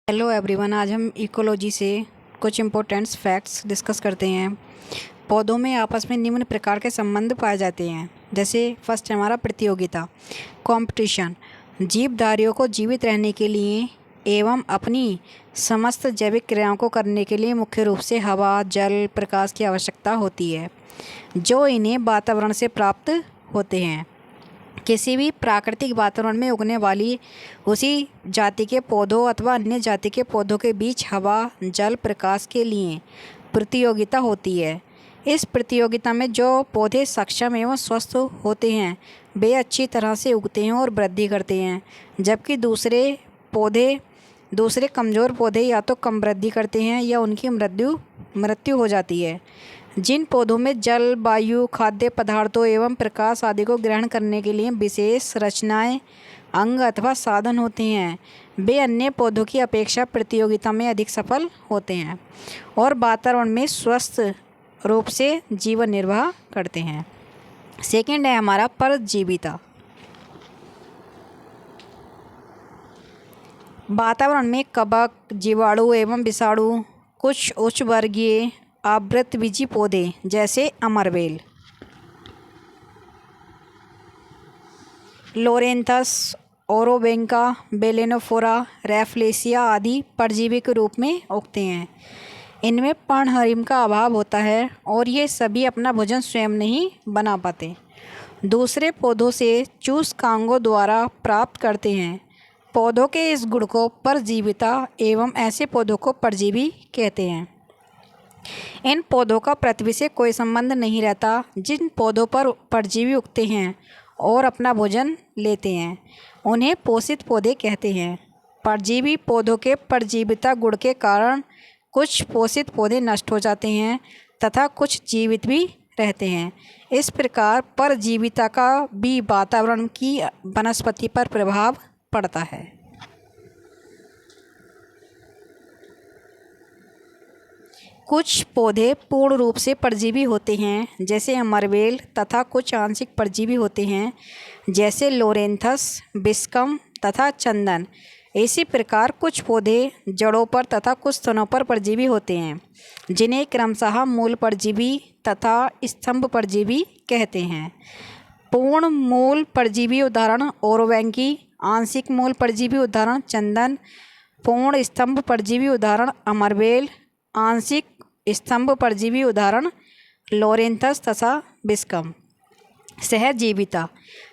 Hello everyone, आज हम ecology से कुछ इम्पोर्टेंट्स फैक्ट्स डिस्कस करते हैं। पौधों में आपस में निम्न प्रकार के संबंध पाए जाते हैं। जैसे फर्स्ट है हमारा प्रतियोगिता, कंपटीशन। जीवधारियों को जीवित रहने के लिए एवं अपनी समस्त जैविक क्रियाओं को करने के लिए मुख्य रूप से हवा, जल, प्रकाश की आवश्यकता होती है, जो इन्हें वातावरण से प्राप्त होते हैं। किसी भी प्राकृतिक वातावरण में उगने वाली उसी जाति के पौधों अथवा अन्य जाति के पौधों के बीच हवा, जल, प्रकाश के लिए प्रतियोगिता होती है। इस प्रतियोगिता में जो पौधे सक्षम एवं स्वस्थ होते हैं वे अच्छी तरह से उगते हैं और वृद्धि करते हैं, जबकि दूसरे कमज़ोर पौधे या तो कम वृद्धि करते हैं या उनकी मृत्यु हो जाती है। जिन पौधों में जल, वायु, खाद्य पदार्थों एवं प्रकाश आदि को ग्रहण करने के लिए विशेष रचनाएं, अंग अथवा साधन होते हैं, वे अन्य पौधों की अपेक्षा प्रतियोगिता में अधिक सफल होते हैं और वातावरण में स्वस्थ रूप से जीवन निर्वाह करते हैं। सेकंड है हमारा परजीविता। वातावरण में कवक, जीवाणु एवं विषाणु, कुछ उच्च वर्गीय आवृतबीजी पौधे जैसे अमरवेल, लोरेंथस, ओरोबेंका, बेलेनोफोरा, रैफलेसिया आदि परजीवी के रूप में उगते हैं। इनमें पर्णहरिम का अभाव होता है और ये सभी अपना भोजन स्वयं नहीं बना पाते, दूसरे पौधों से चूस कांगों द्वारा प्राप्त करते हैं। पौधों के इस गुण को परजीविता एवं ऐसे पौधों को परजीवी कहते हैं। इन पौधों का पृथ्वी से कोई संबंध नहीं रहता। जिन पौधों पर परजीवी उगते हैं और अपना भोजन लेते हैं उन्हें पोषित पौधे कहते हैं। परजीवी पौधों के परजीविता गुण के कारण कुछ पोषित पौधे नष्ट हो जाते हैं तथा कुछ जीवित भी रहते हैं। इस प्रकार परजीविता का भी वातावरण की वनस्पति पर प्रभाव पड़ता है। कुछ पौधे पूर्ण रूप से परजीवी होते हैं जैसे अमरवेल, तथा कुछ आंशिक परजीवी होते हैं जैसे लोरेंथस, बिस्कम तथा चंदन। इसी प्रकार कुछ पौधे जड़ों पर तथा कुछ तनों पर परजीवी होते हैं, जिन्हें क्रमशः मूल परजीवी तथा स्तंभ परजीवी कहते हैं। पूर्ण मूल परजीवी उदाहरण ओरोवेंकी, आंशिक मूल परजीवी उदाहरण चंदन, पूर्ण स्तंभ परजीवी उदाहरण अमरवेल, आंशिक स्तंभ परजीवी उदाहरण लोरेंथस तथा बिस्कम। सहजीविता।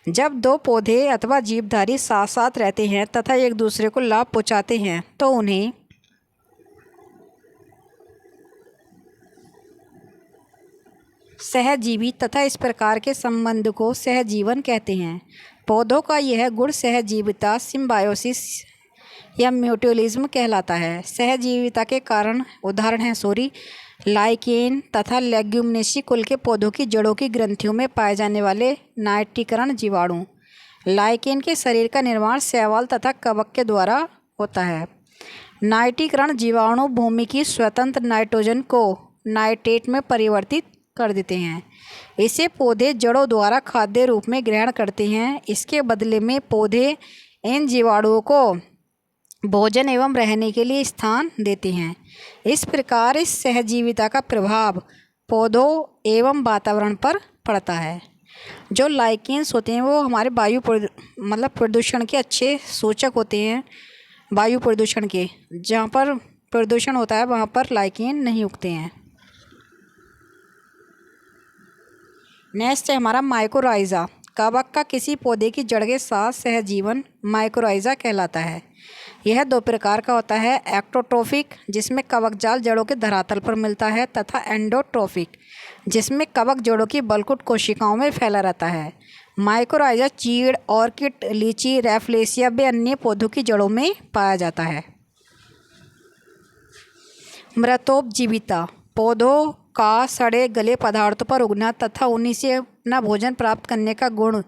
जब दो पौधे अथवा जीवधारी साथ साथ रहते हैं तथा एक दूसरे को लाभ पहुँचाते हैं तो उन्हें सहजीवी तथा इस प्रकार के संबंध को सहजीवन कहते हैं। पौधों का यह गुण सहजीविता, सिम्बायोसिस या म्यूचुअलिज्म कहलाता है। सहजीविता के कारण उदाहरण हैं लाइकेन तथा लेग्यूमिनेसी कुल के पौधों की जड़ों की ग्रंथियों में पाए जाने वाले नाइट्रीकरण जीवाणु। लाइकेन के शरीर का निर्माण शैवाल तथा कवक के द्वारा होता है। नाइट्रीकरण जीवाणु भूमि की स्वतंत्र नाइट्रोजन को नाइट्रेट में परिवर्तित कर देते हैं। इसे पौधे जड़ों द्वारा खाद्य रूप में ग्रहण करते हैं। इसके बदले में पौधे इन जीवाणुओं को भोजन एवं रहने के लिए स्थान देते हैं। इस प्रकार इस सहजीविता का प्रभाव पौधों एवं वातावरण पर पड़ता है। जो लाइकेन्स होते हैं वो हमारे प्रदूषण के अच्छे सूचक होते हैं। वायु प्रदूषण के, जहाँ पर प्रदूषण होता है वहाँ पर लाइकेन नहीं उगते हैं। नेक्स्ट है हमारा माइकोराइजा। कवक का किसी पौधे की जड़ के साथ सहजीवन माइकोराइजा कहलाता है। यह दो प्रकार का होता है, एक्टोट्रोफिक जिसमें कवक जाल जड़ों के धरातल पर मिलता है तथा एंडोट्रोफिक जिसमें कवक जड़ों की बलकुट कोशिकाओं में फैला रहता है। माइकोराइजा चीड़, ऑर्किड, लीची, रैफलेसिया व अन्य पौधों की जड़ों में पाया जाता है। मृतोपजीविता। पौधों का सड़े गले पदार्थों पर उगना तथा उन्हीं से अपना भोजन प्राप्त करने का गुण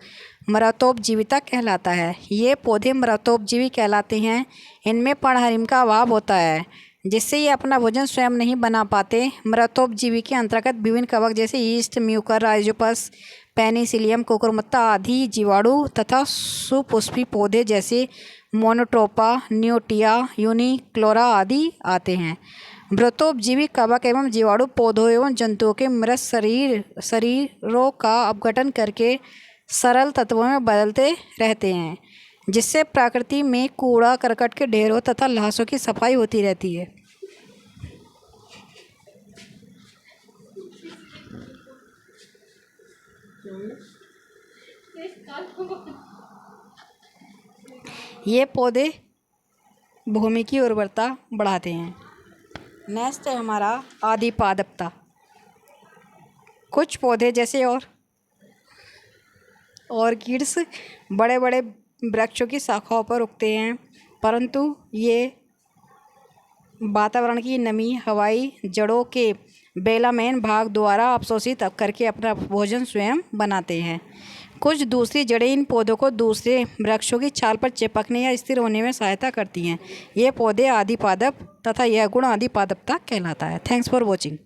मृतोपजीविता कहलाता है। ये पौधे मृतोपजीवी कहलाते हैं। इनमें पर्णहरिम का अभाव होता है जिससे ये अपना भोजन स्वयं नहीं बना पाते। मृतोपजीवी के अंतर्गत विभिन्न कवक जैसे ईस्ट, म्यूकर, राइजोपस, पेनिसिलियम, कुकुरमुत्ता आदि जीवाणु तथा सुपुष्पी पौधे जैसे मोनोट्रोपा, न्यूटिया, यूनिक्लोरा आदि आते हैं। मृतोपजीवी कवक एवं जीवाणु पौधों एवं जंतुओं के मृत शरीरों का अपघटन करके सरल तत्वों में बदलते रहते हैं, जिससे प्रकृति में कूड़ा करकट के ढेरों तथा लाशों की सफाई होती रहती है। ये पौधे भूमि की उर्वरता बढ़ाते हैं। नेक्स्ट है हमारा आदि पादपता। कुछ पौधे जैसे ऑर्किड्स बड़े बड़े वृक्षों की शाखाओं पर उगते हैं, परंतु ये वातावरण की नमी, हवाई जड़ों के बेलामेन भाग द्वारा अवशोषित करके अपना भोजन स्वयं बनाते हैं। कुछ दूसरी जड़ें इन पौधों को दूसरे वृक्षों की छाल पर चिपकने या स्थिर होने में सहायता करती हैं। ये पौधे आदि पादप तथा यह गुण आदि पादपता कहलाता है। Thanks for watching.